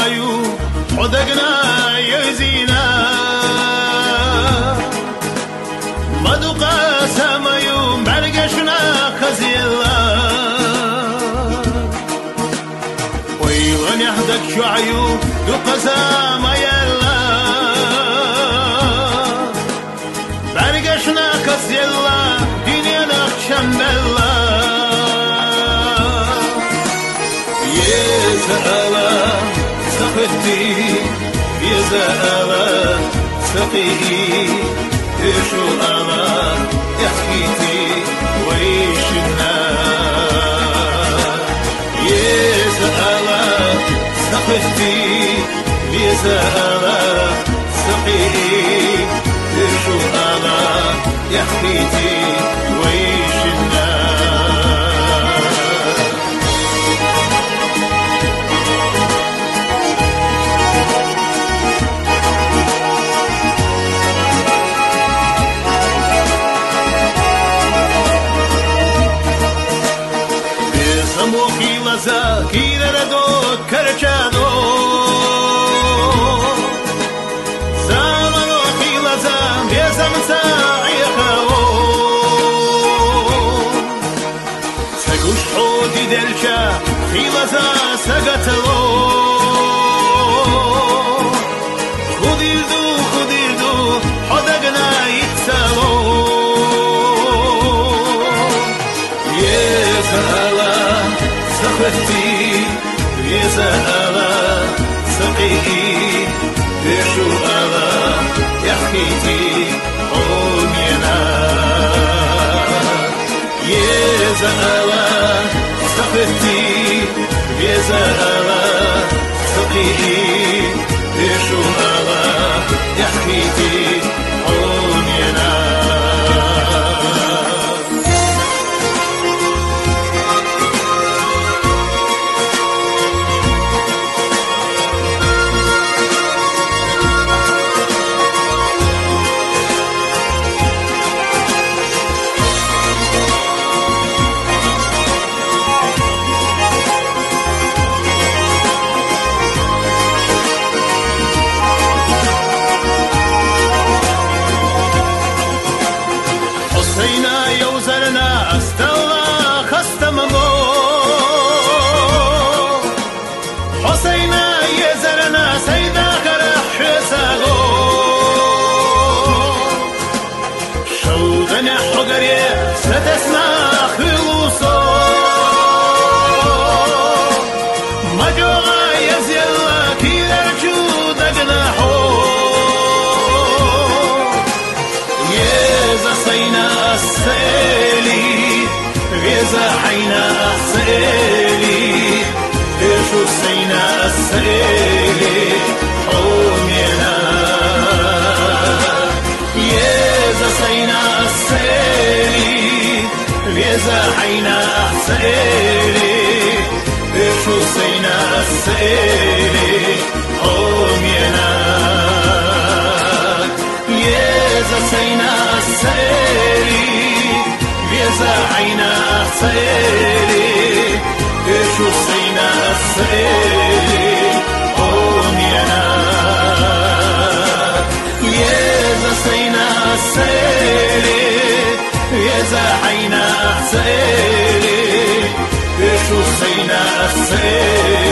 شعيو حدقنا يزينا مدوقا سمايو برقشنا خزيلا ويغن يحدق شعيو دوقا سمايلا برقشنا خزيلا دنيا نخشم بلا يزالا سقتي يزالا سقيه شو ألا يحكيتي ويشنا يزالا سقتي يزالا سقيه شو ألا يحكيتي ويشنا Kire do karchado zamano khilaza bezam sa'iqo sagush hodi delcha khilaza sagatlo khudirdu hodagna itsalo yezala سقتي يزالا سقيه شو ألا يحكيتي قومينا يزالا سقتي يزالا سقيه شو ألا يحكيتي قومينا حسينا يوزرنا استوى خستممو حسينا يزرنا سيدا كرح حساغو شوغنا حقري ستسنا خلوصو مجوغا يزيلا كيرجو دقناحو سينا السيلي غيزا حينا السيلي إيشو سينا السيلي حومينا يزا سينا السيلي غيزا حينا السيلي إيشو سينا السيلي حومينا يزا سينا السيلي يزا عينا السيلي إيشو سينا السيلي قومينا يزا سينا السيلي يزا عينا السيلي إيشو سينا السيلي